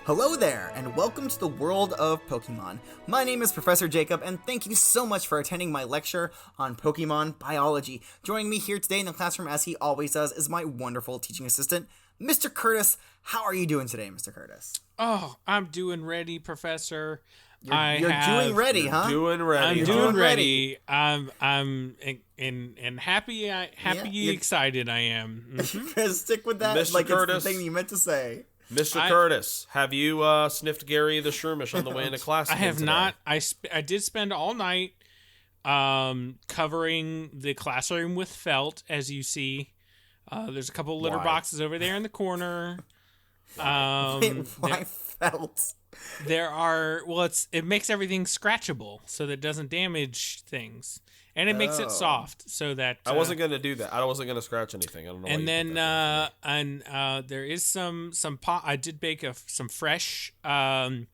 Hello there, and welcome to the world of Pokemon. My name is Professor Jacob, and thank you so much for attending my lecture on Pokemon biology. Joining me here today in the classroom, as he always does, is my wonderful teaching assistant, Mr. Curtis. How are you doing today, Mr. Curtis? Oh, I'm doing ready, Professor. You're doing ready, huh? Doing ready. I'm doing ready. I'm happy. Excited. I am. Mm-hmm. Stick with that, Mr. like Curtis. it's the thing you meant to say. Mr. Curtis, have you sniffed Gary the Shroomish on the way into class? I have today? not. I did spend all night covering the classroom with felt, as you see. There's a couple of litter boxes over there in the corner. Why felt? There are, it makes everything scratchable so that it doesn't damage things. And it makes it soft so that... I wasn't going to do that. I wasn't going to scratch anything. I don't know. And then, there is some I did bake some fresh Magikarp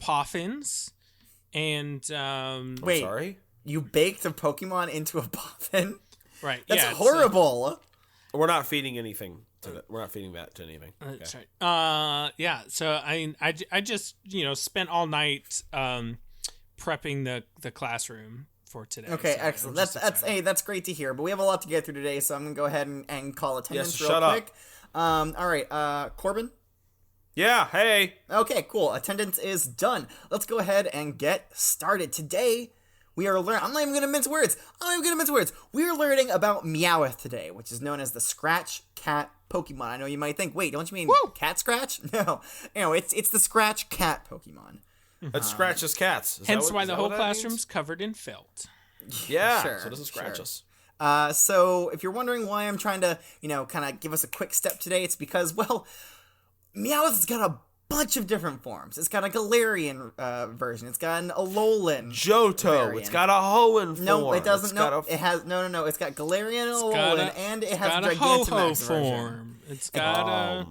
Poffins. And, Wait, sorry? You baked a Pokemon into a Poffin? Right. That's horrible. We're not feeding anything. We're not feeding that to anything. That's right. Yeah. So I just spent all night prepping the classroom for today. Okay, so excellent. That's great to hear. But we have a lot to get through today, so I'm gonna go ahead and call attendance real quick. All right, Corbin. Yeah. Hey. Okay, cool. Attendance is done. Let's go ahead and get started. Today we are learning. I'm not even gonna mince words. We are learning about Meowth today, which is known as the Scratch Cat Pokémon. I know you might think, wait, don't you mean Cat Scratch? No, it's the Scratch Cat Pokémon. It scratches cats. Hence why the whole classroom's covered in felt. Yeah, sure, so it doesn't scratch us. So if you're wondering why I'm trying to, kind of give us a quick step today, it's because, well, Meowth's got a bunch of different forms. It's got a Galarian version. It's got an Alolan Johto. variant. It's got a Hoenn form. No, it doesn't. It has no. It's got Galarian and Alolan, and it has a Gigantamax version. It's got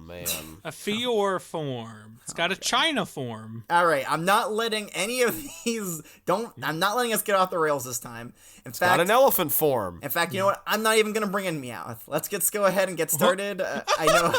a Fior form. It's got a China form. All right, I'm not letting any of these. I'm not letting us get off the rails this time. It's got an elephant form. In fact, you know what? I'm not even gonna bring in Meowth. Let's go ahead and get started. I know.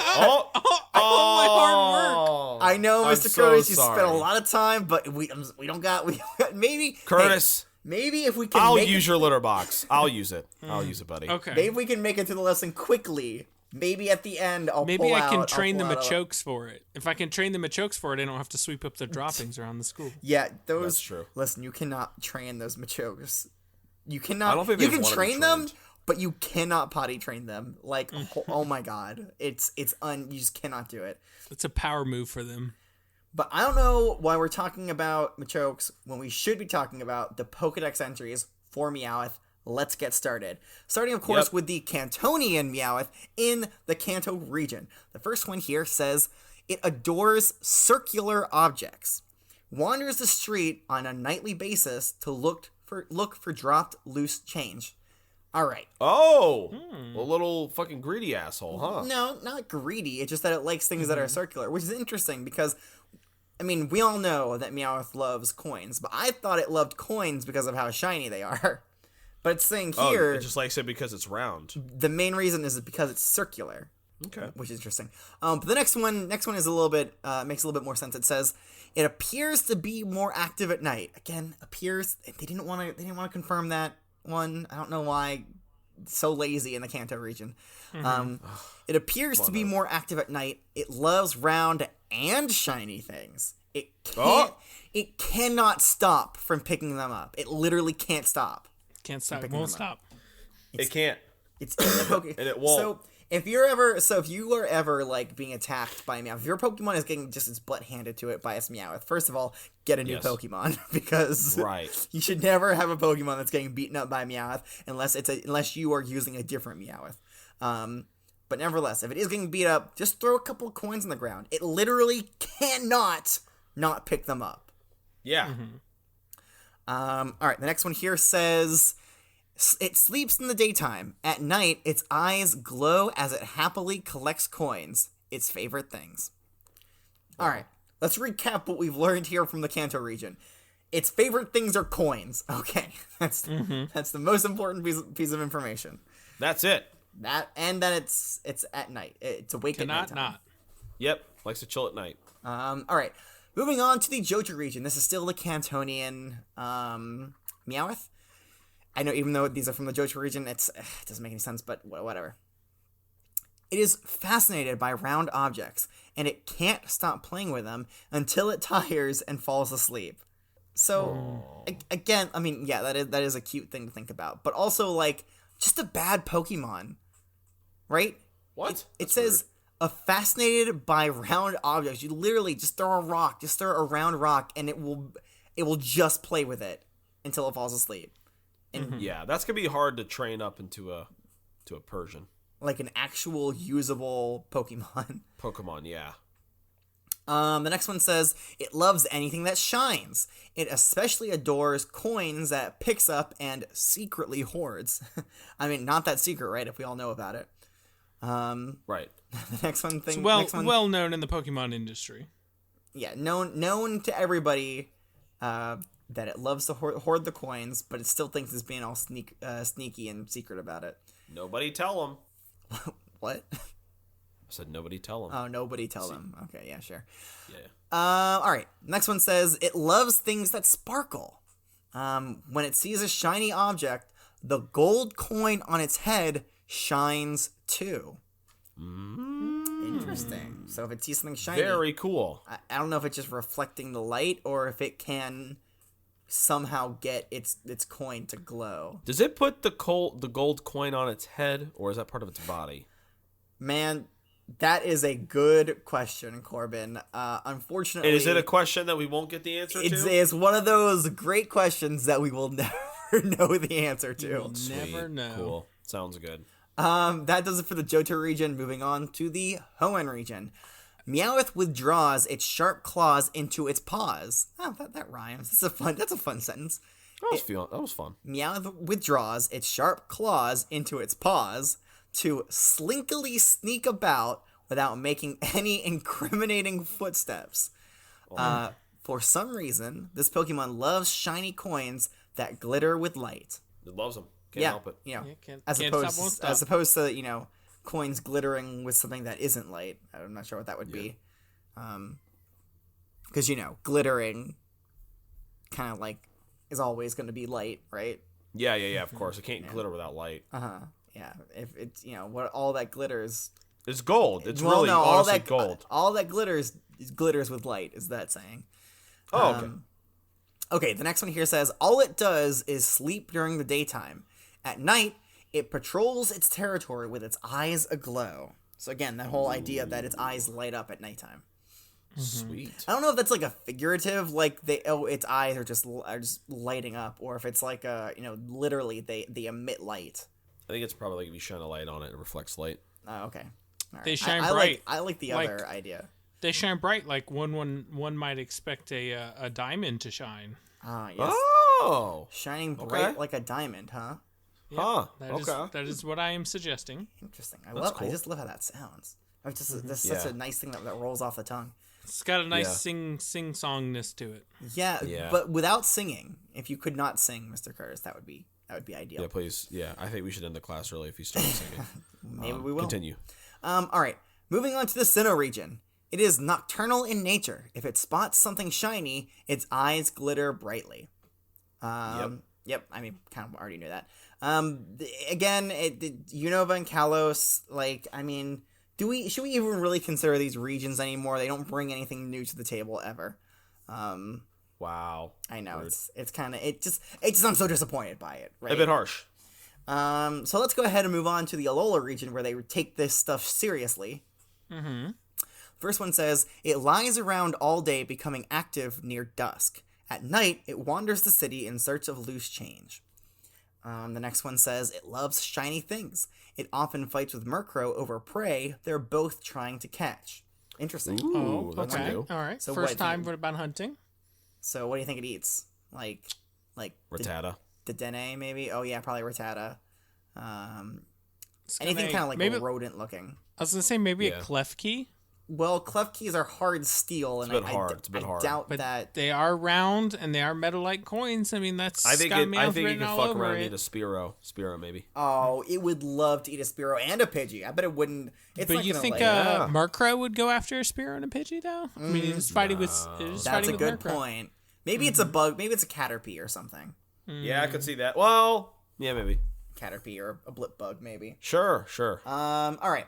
All my hard work. I know, Mr. Curtis, you spent a lot of time, but we don't got maybe Curtis. Hey, maybe if we can. I'll use your litter box. I'll use it. I'll use it, buddy. Okay. Maybe we can make it through the lesson quickly. Maybe at the end Maybe I can train the Machokes for it. If I can train the Machokes for it, I don't have to sweep up the droppings around the school. Yeah, that's true. Listen, you cannot train those Machokes. You cannot. I don't think you can train them, but you cannot potty train them. Like, oh my god, you just cannot do it. It's a power move for them. But I don't know why we're talking about Machokes when we should be talking about the Pokédex entries for Meowth. Let's get started. Starting, of course, with the Kantonian Meowth in the Kanto region. The first one here says, it adores circular objects. Wanders the street on a nightly basis to look for dropped loose change. All right. Oh, a little fucking greedy asshole, huh? No, not greedy. It's just that it likes things that are circular, which is interesting because, we all know that Meowth loves coins, but I thought it loved coins because of how shiny they are. But it's saying here... it just likes it because it's round. The main reason is because it's circular. Okay. Which is interesting. But the next one is a little bit... makes a little bit more sense. It says, it appears to be more active at night. Again, appears... They didn't want to confirm that one. I don't know why. It's so lazy in the Kanto region. It appears to be more active at night. It loves round and shiny things. It can't... It cannot stop from picking them up. It literally can't stop. Can't stop. It won't stop. It can't. It's in the Pokemon. And it won't. So if you are ever like being attacked by a Meowth, if your Pokemon is getting just its butt handed to it by its Meowth, first of all, get a new Pokemon because you should never have a Pokemon that's getting beaten up by Meowth unless you are using a different Meowth. But nevertheless, if it is getting beat up, just throw a couple of coins on the ground. It literally cannot not pick them up. Yeah. All right, the next one here says, it sleeps in the daytime. At night, its eyes glow as it happily collects coins, its favorite things. All right, let's recap what we've learned here from the Kanto region. Its favorite things are coins. Okay, that's the most important piece of information. That's it. That and that it's at night. It's awake at night. Not. Yep, likes to chill at night. All right. Moving on to the Johto region. This is still the Kantonian Meowth. I know, even though these are from the Johto region, it doesn't make any sense, but whatever. It is fascinated by round objects, and it can't stop playing with them until it tires and falls asleep. So, again, I mean, yeah, that is a cute thing to think about. But also, like, just a bad Pokemon, right? What? It says, fascinated by round objects. You literally just throw a round rock, and it will just play with it until it falls asleep. And Yeah, that's going to be hard to train up into a Persian. like an actual usable Pokemon. Pokemon, yeah. The next one says, it loves anything that shines. It especially adores coins that it picks up and secretly hoards. I mean, not that secret, right? If we all know about it. Right. The next one thing. It's well known in the Pokemon industry. Yeah, known to everybody that it loves to hoard the coins, but it still thinks it's being all sneaky and secret about it. Nobody tell them. What? I said nobody tell them. Oh, nobody tell them. Okay, yeah, sure. Yeah. All right. Next one says, it loves things that sparkle. When it sees a shiny object, the gold coin on its head shines too. Interesting. So if it sees something shiny... Very cool. I don't know if it's just reflecting the light or if it can somehow get its coin to glow. Does it put the gold coin on its head, or is that part of its body? Man, that is a good question, Corbin. Unfortunately... And is it a question that we won't get the answer to? It's one of those great questions that we will never know the answer to. You'll never know. Cool. Sounds good. That does it for the Johto region. Moving on to the Hoenn region. Meowth withdraws its sharp claws into its paws. Oh, that rhymes. That's a fun sentence. That was fun. Meowth withdraws its sharp claws into its paws to slinkily sneak about without making any incriminating footsteps. For some reason, this Pokemon loves shiny coins that glitter with light. It loves them. Can't help it. You know, Can't as stop, won't stop. opposed to, coins glittering with something that isn't light. I'm not sure what that would be. Because, glittering kind of like is always going to be light, right? Yeah, of course. It can't glitter without light. Yeah. If it's, what all that glitters. It's gold. It's honestly gold. All that glitters with light, is that saying. Oh, okay. Okay, the next one here says, all it does is sleep during the daytime. At night, it patrols its territory with its eyes aglow. So again, that whole idea that its eyes light up at nighttime. Sweet. I don't know if that's like a figurative, like its eyes are just lighting up, or if it's like literally they emit light. I think it's probably like if you shine a light on it, it reflects light. Oh, okay. All right. They shine I bright. I like the Like- other idea. They shine bright like one might expect a diamond to shine. Ah, yes. Oh. Shining bright okay. like a diamond, huh? Yeah, Huh, that is what I am suggesting. Interesting. cool. I just love how that sounds. It's just that's such a nice thing that rolls off the tongue. It's got a nice sing-songness to it. Yeah, but without singing. If you could not sing, Mr. Curtis, that would be ideal. Yeah, please. Yeah, I think we should end the class early if you start singing. Maybe we will. Continue. All right. Moving on to the Sinnoh region. It is nocturnal in nature. If it spots something shiny, its eyes glitter brightly. Yep. I mean, kind of already knew that. Again, Unova and Kalos. Like, I mean, should we even really consider these regions anymore? They don't bring anything new to the table ever. Wow. I know Rude. it's kind of it just I'm so disappointed by it. Right. A bit harsh. So let's go ahead and move on to the Alola region where they take this stuff seriously. Mm-hmm. First one says, it lies around all day, becoming active near dusk. At night, it wanders the city in search of loose change. The next one says, it loves shiny things. It often fights with Murkrow over prey they're both trying to catch. Interesting. Ooh, that's okay. new. All right. So First time about hunting. So what do you think it eats? Like Rattata. the Dene, maybe? Oh, yeah, probably Rattata. It's Anything gonna- kind of like maybe, rodent looking. I was going to say maybe Yeah. a Klefki. Well, Klefkis are hard steel, and It's a bit hard. It's a bit hard. doubt But that. they are round and they are metal-like coins. I mean, that's I think got it, I Meowth think you written could all fuck over around and it. eat a Spearow maybe. Oh, it would love to eat a Spearow and a Pidgey. I bet it wouldn't. It's But not you gonna think like, Murkrow would go after a Spearow and a Pidgey, though? I mean, he's fighting with. He's That's fighting a with good Murkrow. point. Maybe it's a bug. Maybe it's a Caterpie or something. Yeah, I could see that. Well, yeah, maybe. Caterpie or a blip bug, maybe. Sure. All right.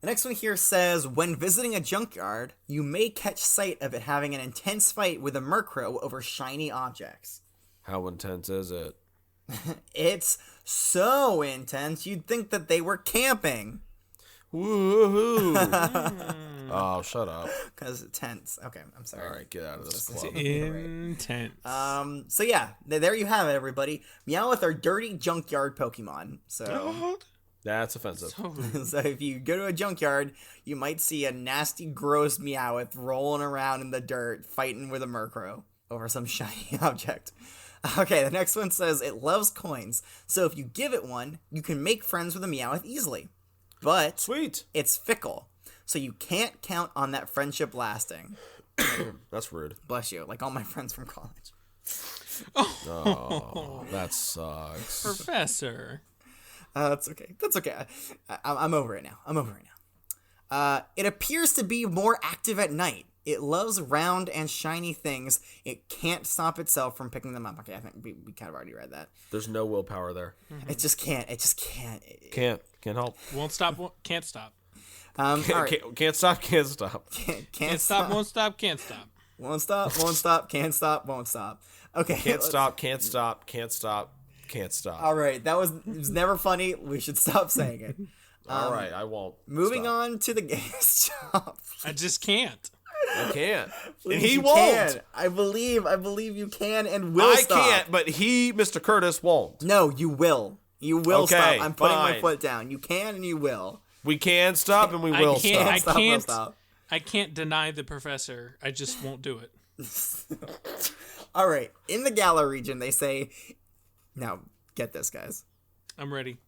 The next one here says, when visiting a junkyard, you may catch sight of it having an intense fight with a Murkrow over shiny objects. How intense is it? It's so intense, you'd think that they were camping. Woohoo! Oh, shut up. Because it's tense. Okay, I'm sorry. All right, get out of this club. Intense. So yeah, there you have it, everybody. Meowth are dirty junkyard Pokemon. So... That's offensive. So if you go to a junkyard, you might see a nasty, gross Meowth rolling around in the dirt, fighting with a Murkrow over some shiny object. Okay, the next one says it loves coins, so if you give it one, you can make friends with a Meowth easily. But Sweet. it's fickle, so you can't count on that friendship lasting. That's rude. Bless you, like all my friends from college. Oh, that sucks. Professor. That's okay. That's okay. I'm over it now. It appears to be more active at night. It loves round and shiny things. It can't stop itself from picking them up. Okay, I think we kind of already read that. There's no willpower there. It just can't. It just can't. Can't help. Won't stop. Can't stop. All right. Can't stop. Can't stop. Can't stop. Won't stop. Can't stop. Won't stop. Won't stop. Can't stop. Won't stop. Okay. Can't stop. Can't stop. Can't stop. Can't stop. All right. It was never funny. We should stop saying it. All right, I won't. Moving stop. on to the stop. I just can't. I can't. Please, And he you won't. can. I believe you can and will I stop. can't, but Mr. Curtis, won't. No, you will. You will Okay, stop. I'm putting my fine. foot down. You can and you will. We can stop and we will can't- stop. I Stop, can't- stop. I can't deny the professor. I just won't do it. All right. In the Galar region, they say, now get this, guys. I'm ready.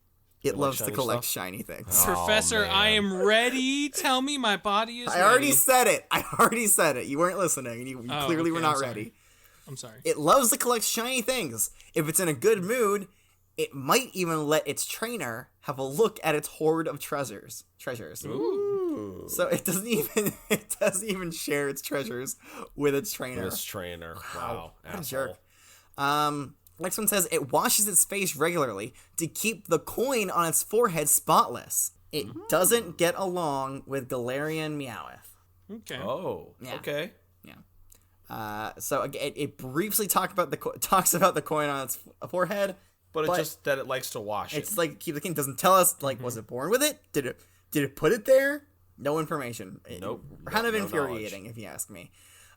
It loves to shiny collect stuff? shiny things. Professor, man. I am ready. Tell me my body is I ready. already said it. You weren't listening, and you Oh, clearly okay, were not I'm sorry. ready. I'm sorry. It loves to collect shiny things. If it's in a good mood, it might even let its trainer have a look at its hoard of treasures. Ooh. So it doesn't even share its treasures with its trainer. This trainer. Wow. What a Asshole. jerk. Next one says it washes its face regularly to keep the coin on its forehead spotless. It doesn't get along with Galarian Meowth. Okay. Oh. Yeah. Okay. So again, it briefly talks about the coin on its forehead, But it's But- just that it likes to wash it. it's like Keep the King doesn't tell us, like, was it born with it? Did it put it there? No information. Nope. Kind of No infuriating, if you ask me.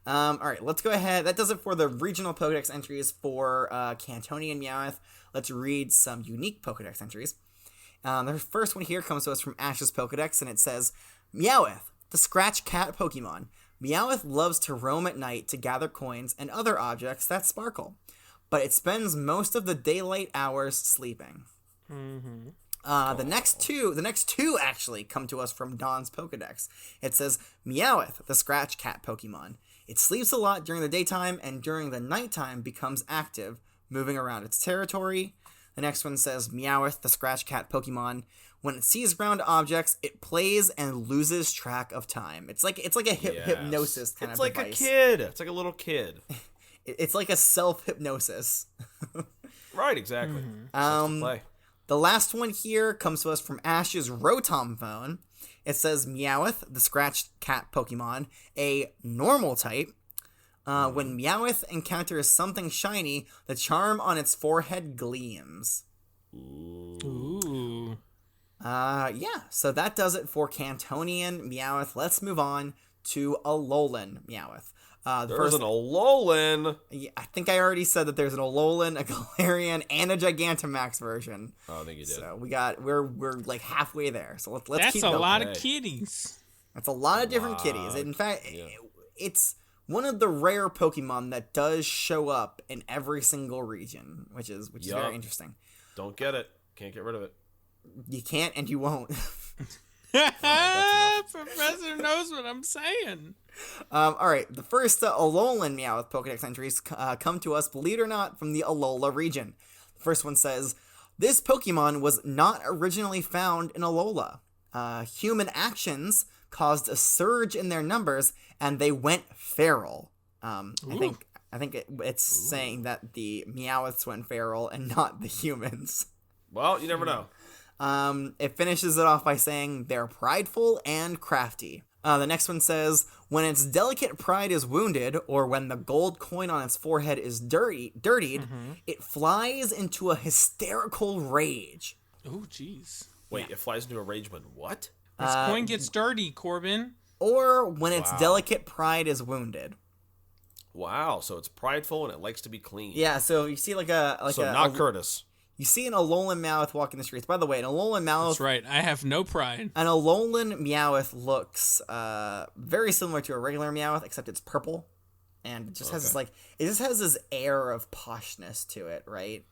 All right, let's go ahead. That does it for the regional Pokedex entries for Kantonian Meowth. Let's read some unique Pokedex entries. The first one here comes to us from Ash's Pokedex, and it says, Meowth, the Scratch Cat Pokemon. Meowth loves to roam at night to gather coins and other objects that sparkle, but it spends most of the daylight hours sleeping. The next two actually come to us from Don's Pokedex. It says, Meowth, the Scratch Cat Pokemon. It sleeps a lot during the daytime and during the nighttime becomes active, moving around its territory. The next one says, Meowth, the Scratch Cat Pokemon. When it sees round objects, it plays and loses track of time. It's like a Yes. hypnosis kind It's of like device. a kid. It's like a little kid. It's like a self-hypnosis. Right, exactly. It's just to play. The last one here comes to us from Ash's Rotom phone. It says Meowth, the Scratch Cat Pokemon, a normal type. When Meowth encounters something shiny, the charm on its forehead gleams. Ooh. So that does it for Kantonian Meowth. Let's move on to Alolan Meowth. There's an Alolan. Yeah, I think I already said that there's an Alolan, a Galarian, and a Gigantamax version. Oh, I think you did. So we're like halfway there. So let's That's keep a going. lot of Okay. kitties. That's a lot of different kitties. In fact, it's one of the rare Pokemon that does show up in every single region, which is Yup. very interesting. Don't get it. Can't get rid of it. You can't and you won't. Professor knows what I'm saying. All right, the first Alolan Meowth Pokedex entries come to us, believe it or not, from the Alola region. The first one says, this Pokemon was not originally found in Alola. Human actions caused a surge in their numbers, and they went feral. I think it's saying that the Meowths went feral and not the humans. Well, you never know. It finishes it off by saying they're prideful and crafty. The next one says, when its delicate pride is wounded, or when the gold coin on its forehead is dirtied, it flies into a hysterical rage. Oh, jeez. Wait, it flies into a rage when what? Its coin gets dirty, Corbin. Or when its delicate pride is wounded. Wow, so it's prideful and it likes to be clean. Yeah, so you see not Curtis. You see an Alolan Meowth walking the streets. By the way, an Alolan Meowth... That's right, I have no pride. An Alolan Meowth looks very similar to a regular Meowth, except it's purple. And it just has this, it just has this air of poshness to it, right?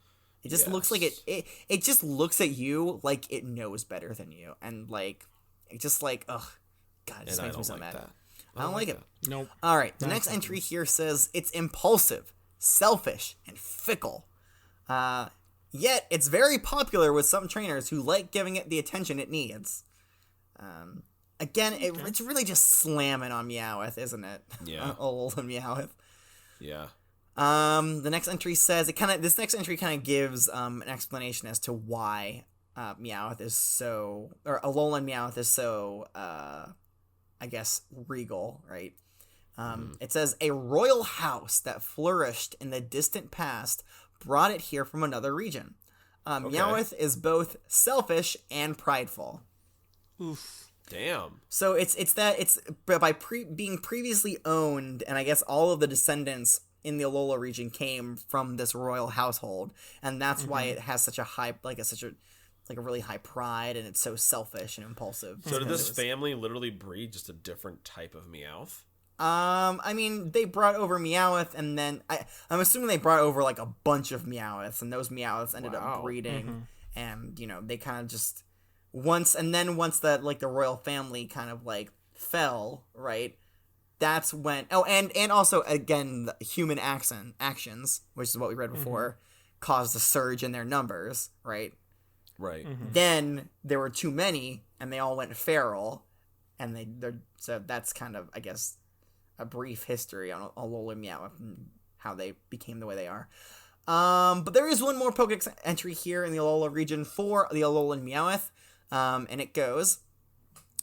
It just looks like it just looks at you like it knows better than you. And, it just ugh. God, it just makes me so mad. I don't like it. Nope. All right, the next entry here says it's impulsive, selfish, and fickle. Yet, it's very popular with some trainers who like giving it the attention it needs. Again, it's really just slamming on Meowth, isn't it? Yeah. Alolan Meowth. Yeah. The next entry says this next entry kind of gives an explanation as to why Alolan Meowth is so I guess regal, right? It says a royal house that flourished in the distant past brought it here from another region. Meowth is both selfish and prideful. Oof. Damn. So it's by being previously owned, and I guess all of the descendants in the Alola region came from this royal household, and that's why it has such a high, a really high pride, and it's so selfish and impulsive. So did this family literally breed just a different type of Meowth? I mean, they brought over Meowth, and then I'm assuming they brought over a bunch of Meowths, and those Meowths ended up breeding, and they kind of just once that the royal family kind of fell, right? That's when and also again the human actions, which is what we read before, caused a surge in their numbers, right? Right. Then there were too many, and they all went feral, and so that's kind of, I guess, a brief history on Alolan Meowth and how they became the way they are. But there is one more Pokedex entry here in the Alola region for the Alolan Meowth, and it goes,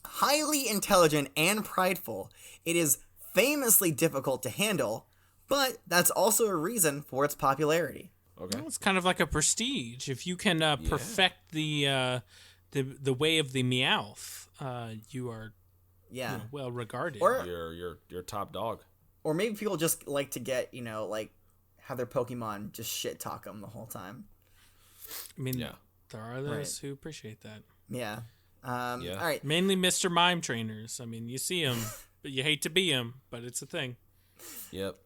highly intelligent and prideful, it is famously difficult to handle, but that's also a reason for its popularity. Okay. Well, it's kind of like a prestige. If you can perfect the way of the Meowth, you are well regarded. Or you're top dog. Or maybe people just like to get, have their Pokemon just shit talk them the whole time. I mean, there are those who appreciate that. Yeah. All right. Mainly Mr. Mime trainers. I mean, you see them, but you hate to be them, but it's a thing. Yep.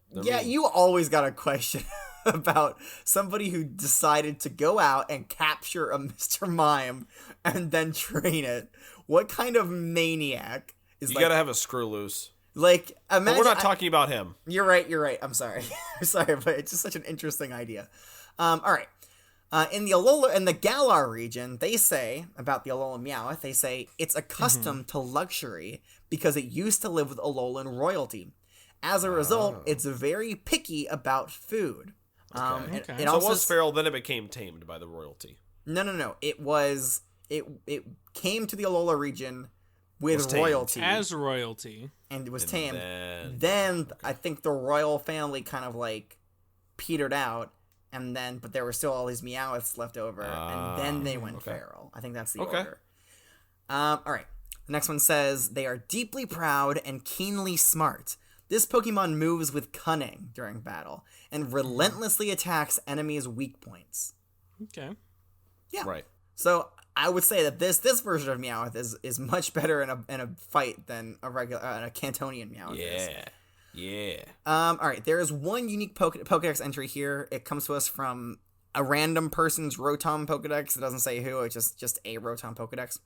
You always got a question about somebody who decided to go out and capture a Mr. Mime and then train it. What kind of maniac is You gotta have a screw loose. Imagine, but we're not talking about him. You're right. I'm sorry. I'm sorry, but it's just such an interesting idea. All right. In the Alola and the Galar region, they say about the Alolan Meowth, they say it's accustomed to luxury because it used to live with Alolan royalty. As a result, it's very picky about food. Okay. It So also it was feral, then it became tamed by the royalty. No. It came to the Alola region with royalty. As royalty. And it was tamed. Then I think the royal family kind of petered out. But there were still all these Meowths left over, and then they went feral. I think that's the order. All right. The next one says, they are deeply proud and keenly smart. This Pokemon moves with cunning during battle, and relentlessly attacks enemies' weak points. Okay. Yeah. Right. So I would say that this version of Meowth is much better in a fight than a Kantonian Meowth is. Yeah. All right. There is one unique Pokedex entry here. It comes to us from a random person's Rotom Pokedex. It doesn't say who. It's just a Rotom Pokedex.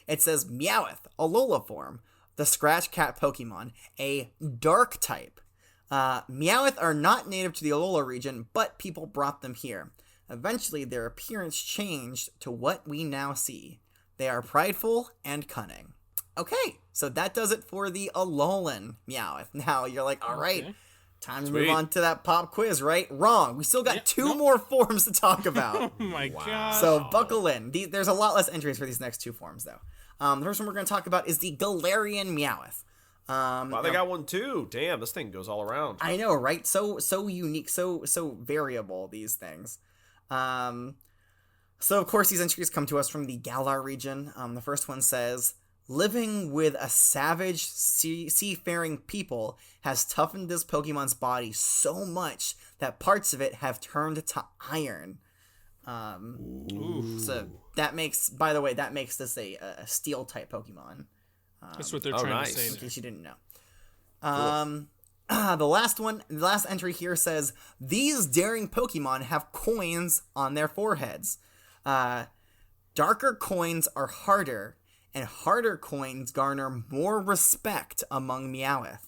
It says Meowth, Alola form, the Scratch Cat Pokemon, a dark type. Meowth are not native to the Alola region, but people brought them here. Eventually, their appearance changed to what we now see. They are prideful and cunning. Okay, so that does it for the Alolan Meowth. Now you're like, all right, time to move on to that pop quiz, right? Wrong. We still got two more forms to talk about. Oh my god. So buckle in. There's a lot less entries for these next two forms, though. The first one we're going to talk about is the Galarian Meowth. Wow, they got one too. Damn, this thing goes all around. I know, right? So unique, so variable, these things. So of course these entries come to us from the Galar region. The first one says, living with a savage seafaring people has toughened this Pokemon's body so much that parts of it have turned to iron. So that makes, by the way, this a steel type Pokemon. That's what they're trying to say. In case you didn't know. The last entry here says, these daring Pokemon have coins on their foreheads. Darker coins are harder, and harder coins garner more respect among Meowth.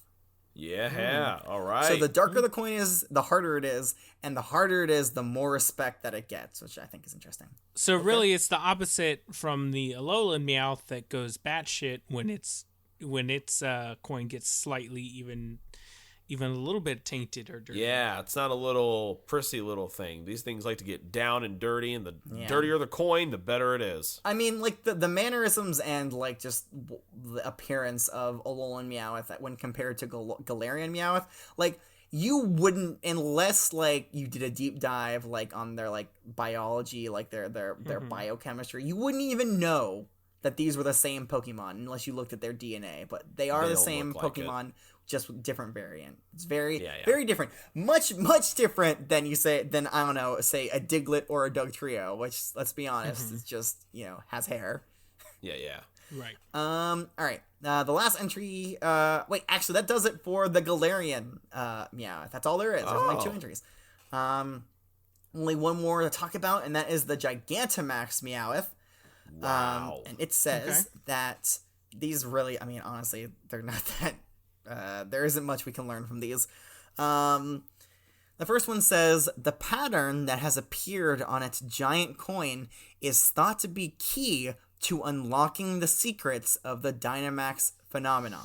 Yeah, all right. So the darker the coin is, the harder it is, and the harder it is, the more respect that it gets, which I think is interesting. So really, it's the opposite from the Alolan Meowth that goes batshit when its coin gets slightly even a little bit tainted or dirty. Yeah, it's not a little prissy little thing. These things like to get down and dirty, and the dirtier the coin, the better it is. I mean, like, the mannerisms and, like, just the appearance of Alolan Meowth when compared to Galarian Meowth, like, you wouldn't, unless, like, you did a deep dive, like, on their, like, biology, like, their biochemistry, you wouldn't even know that these were the same Pokemon unless you looked at their DNA, but they are the same Pokemon, just with different variant. It's very different. Much different than I don't know, say a Diglett or a Dugtrio, which, let's be honest, is just, has hair. Yeah. Right. All right. The last entry, actually that does it for the Galarian Meowth. That's all there is. There's only 2 entries. Only one more to talk about, and that is the Gigantamax Meowth. Wow. And it says that these really, I mean, honestly, they're not that, there isn't much we can learn from these. The first one says, the pattern that has appeared on its giant coin is thought to be key to unlocking the secrets of the Dynamax phenomena.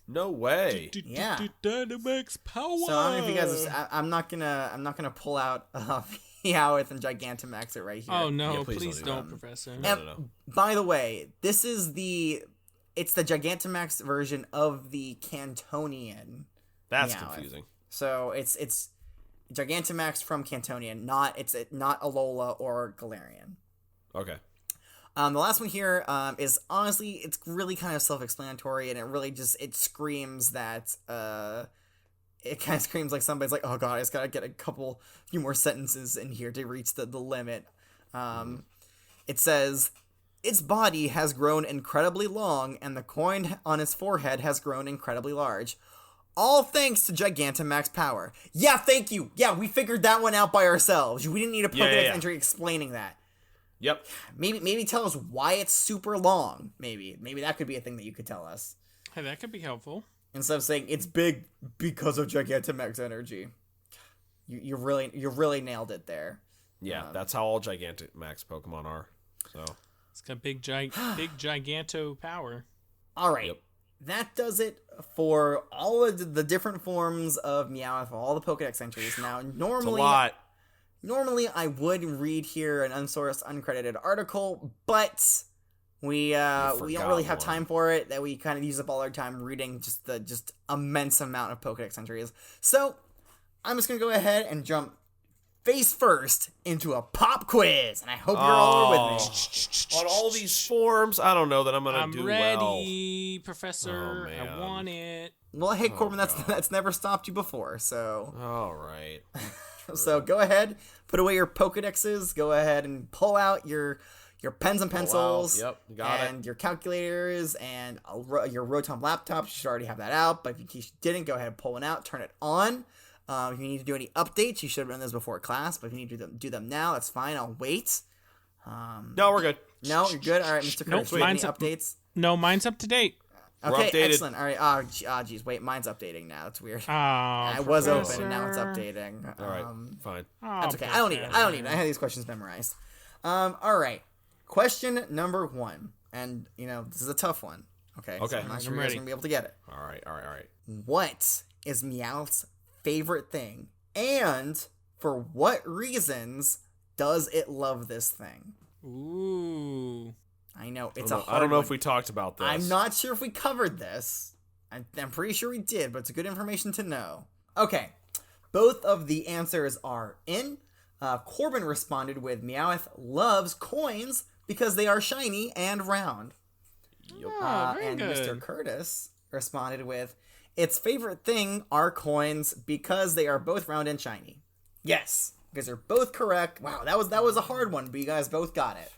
No way. Yeah. Dynamax power. So I don't know if you guys, I'm not gonna pull out Meowth and Gigantamax it right here. Oh no, Yeah, please don't don't, Professor. No. By the way, it's the Gigantamax version of the Kantonian. That's Meowth. confusing. So it's Gigantamax from Kantonian, not Alola or Galarian. Okay. The last one here is honestly, it's really kind of self-explanatory, and it really just screams that it kind of screams like somebody's like, oh god, I just gotta get few more sentences in here to reach the limit. It says, its body has grown incredibly long, and the coin on its forehead has grown incredibly large. All thanks to Gigantamax power. Yeah, thank you. Yeah, we figured that one out by ourselves. We didn't need a Pokédex entry explaining that. Yep. Maybe tell us why it's super long. Maybe that could be a thing that you could tell us. Hey, that could be helpful. Instead of saying it's big because of Gigantamax energy. You really nailed it there. Yeah, that's how all Gigantamax Pokemon are. So It's got big giganto power. All right. Yep. That does it for all of the different forms of Meowth, all the Pokédex entries. Now, it's a normally lot. I would read here an unsourced, uncredited article, but we don't really have time for it. That we kind of use up all our time reading just the immense amount of Pokédex entries. So I'm just gonna go ahead and jump face first into a pop quiz, and I hope you're all with me. On all these forms, I don't know that I'm gonna do well. I'm ready, Professor. Oh, man. I want it. Well, hey Corbin, that's never stopped you before, so. All right. So go ahead, put away your Pokedexes. Go ahead and pull out your pens and pencils. Yep, got it. And your calculators and your Rotom laptop. You should already have that out, but if you didn't, go ahead and pull one out, turn it on. If you need to do any updates, you should have done this before class, but if you need to do them now, that's fine. I'll wait. No, we're good. No, you're good. All right, Mr. Curtis, Nope, any updates? No, mine's up to date. Okay, updated. excellent. All right. Geez, wait, mine's updating now. That's weird. Oh, it was open Professor. and now it's updating. All right, fine. Oh, That's okay. I don't need it. I have these questions memorized. All right. Question number 1, and this is a tough one. Okay. Okay. So I'm not sure I'm you guys are ready. gonna be able to get it. All right. What is Meowth's favorite thing, and for what reasons does it love this thing? Ooh. I know it's I don't know if we talked about this. I'm not sure if we covered this. I'm pretty sure we did, but it's good information to know. Okay, both of the answers are in. Corbin responded with Meowth loves coins because they are shiny and round. Very And good. Mr. Curtis responded with its favorite thing are coins because they are both round and shiny. Yes, because they're both correct. Wow, that was a hard one, but you guys both got it.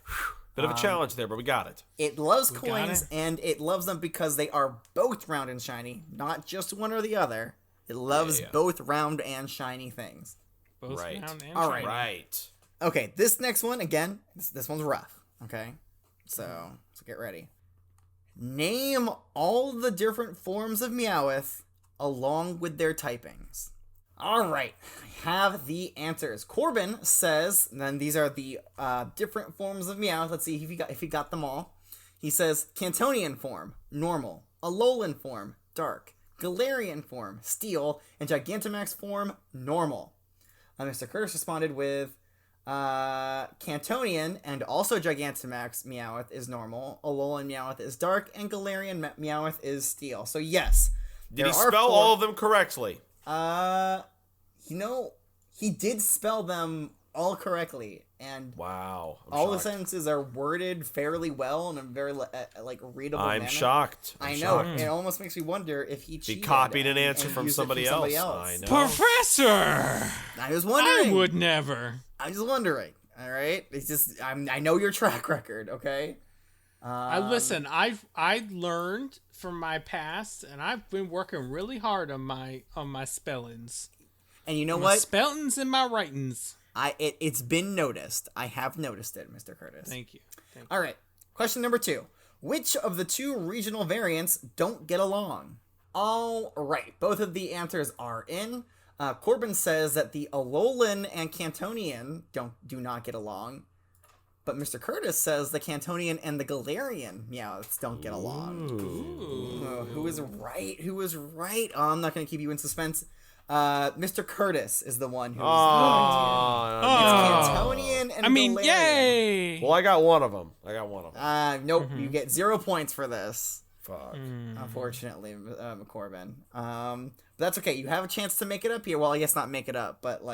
Bit of a challenge there, but we got it. It loves got coins, it. and it loves them because they are both round and shiny, not just one or the other. It loves Yeah. both round and shiny things. Both Right. round and All shiny. Right. Okay, this next one, again, this one's rough, okay? So get ready. Name all the different forms of Meowth along with their typings. All right, I have the answers. Corbin says, and then these are the different forms of Meowth. Let's see if he got them all. He says Kantonian form, normal. Alolan form, dark. Galarian form, steel. And Gigantamax form, normal. Mr. Curtis responded with Kantonian and also Gigantamax Meowth is normal. Alolan Meowth is dark. And Galarian Meowth is steel. So yes. Did he spell all of them correctly? He did spell them all correctly, and Wow. all the shocked. sentences are worded fairly well in a very readable manner. I'm shocked. I know. It almost makes me wonder if he cheated. copied an answer and from used it somebody else. I know. Professor! I was wondering. I would never. I'm just wondering. All right. It's just I know your track record. Okay. I listen. I learned from my past, and I've been working really hard on my spellings. And you know My what? spellings and my writings. It's been noticed. I have noticed it, Mr. Curtis. Thank you. All right. Question number 2. Which of the 2 regional variants don't get along? All right. Both of the answers are in. Corbin says that the Alolan and Kantonian do not get along. But Mr. Curtis says the Kantonian and the Galarian Meowths don't get along. Ooh. Who is right? Who is right? Oh, I'm not going to keep you in suspense. Mr. Curtis is the one who's Kantonian and Galarian. Yay! Well, I got one of them. Nope, you get 0 points for this. Fuck. Unfortunately, Corbin. But that's okay. You have a chance to make it up here. Well, I guess not make it up, but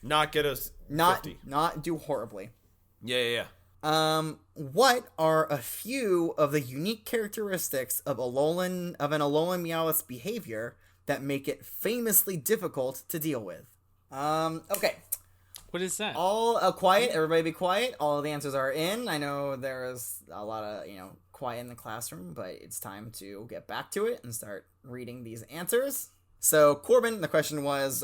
Not get us 50. not do horribly. Yeah. What are a few of the unique characteristics of an Alolan Meowth's behavior that make it famously difficult to deal with? Okay. What is that? All quiet. Everybody be quiet. All of the answers are in. I know there is a lot of, quiet in the classroom, but it's time to get back to it and start reading these answers. So, Corbin, the question was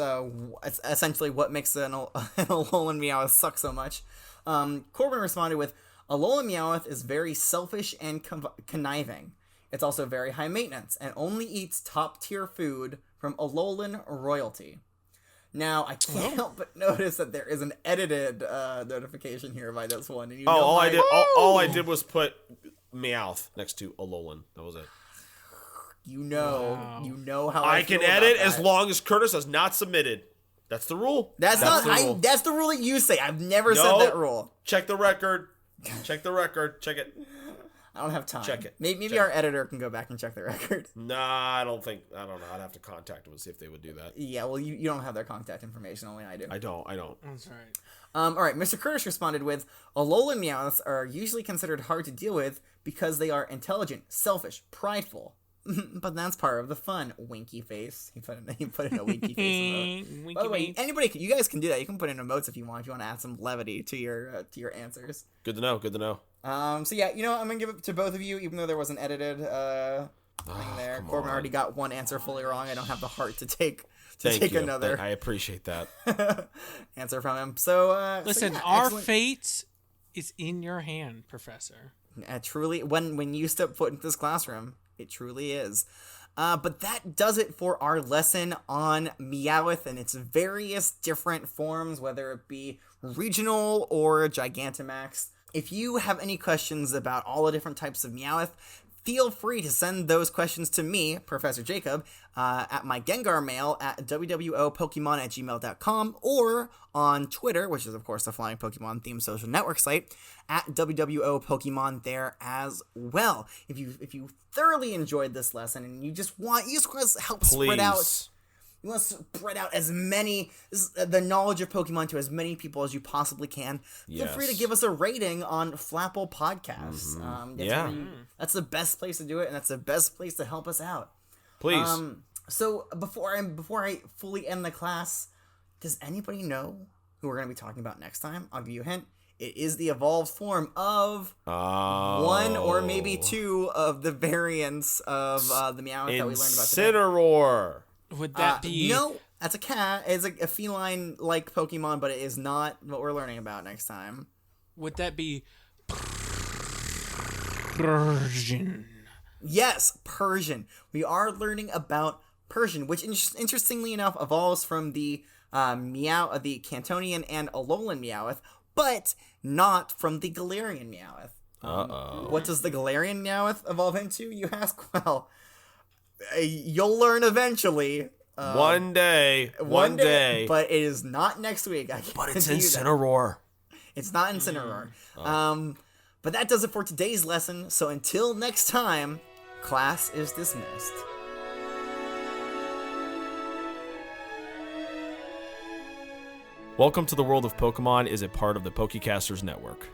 essentially what makes an Alolan Meowth suck so much. Corbin responded with, Alolan Meowth is very selfish and conniving. It's also very high maintenance and only eats top-tier food from Alolan royalty. Now, I can't help but notice that there is an edited notification here by this one. And all I did was put Meowth next to Alolan. That was it. You know how I feel can about edit that. as long as Curtis has not submitted. That's the rule. That's the rule. That's the rule that you say. I've never said that rule. Check the record. Check it. I don't have time. Check it. Maybe Check our it. editor can go back and check the record. Nah, I don't know. I'd have to contact them and see if they would do that. Yeah, well, you don't have their contact information. Only I do. I don't. That's right. All right, Mr. Curtis responded with, Alolan Meowths are usually considered hard to deal with because they are intelligent, selfish, prideful. But that's part of the fun. Winky face. He put in a winky face emote. By the way, you guys can do that. You can put in emotes if you want to add some levity to your answers. Good to know. So yeah, I'm gonna give it to both of you, even though there was an edited thing there. Corbin already got one answer fully wrong. I don't have the heart to take Thank you. another I appreciate that. answer from him. So Listen, yeah, our excellent. fate is in your hand, Professor. Truly, when you step foot into this classroom, it truly is. But that does it for our lesson on Meowth and its various different forms, whether it be regional or Gigantamax. If you have any questions about all the different types of Meowth, feel free to send those questions to me, Professor Jacob, at my Gengar mail at wwopokemon@gmail.com, or on Twitter, which is, of course, the Flying Pokemon themed social network site, at wwopokemon there as well. If you thoroughly enjoyed this lesson and you just want to help spread out... You want to spread out the knowledge of Pokemon to as many people as you possibly can. Feel free to give us a rating on Flapple Podcasts. That's the best place to do it, and that's the best place to help us out. Please. So before I fully end the class, does anybody know who we're going to be talking about next time? I'll give you a hint. It is the evolved form of one or maybe two of the variants of the Meowth that we learned about today. Incineroar. Would that be... No, that's a cat. It's a feline-like Pokemon, but it is not what we're learning about next time. Would that be... Persian? Yes, Persian. We are learning about Persian, which interestingly enough evolves from the the Kantonian and Alolan Meowth, but not from the Galarian Meowth. What does the Galarian Meowth evolve into, you ask? Well... you'll learn eventually. One day. But it is not next week. But it's Incineroar. It's not Incineroar. But that does it for today's lesson. So until next time, class is dismissed. Welcome to the World of Pokemon is a part of the Pokecasters Network.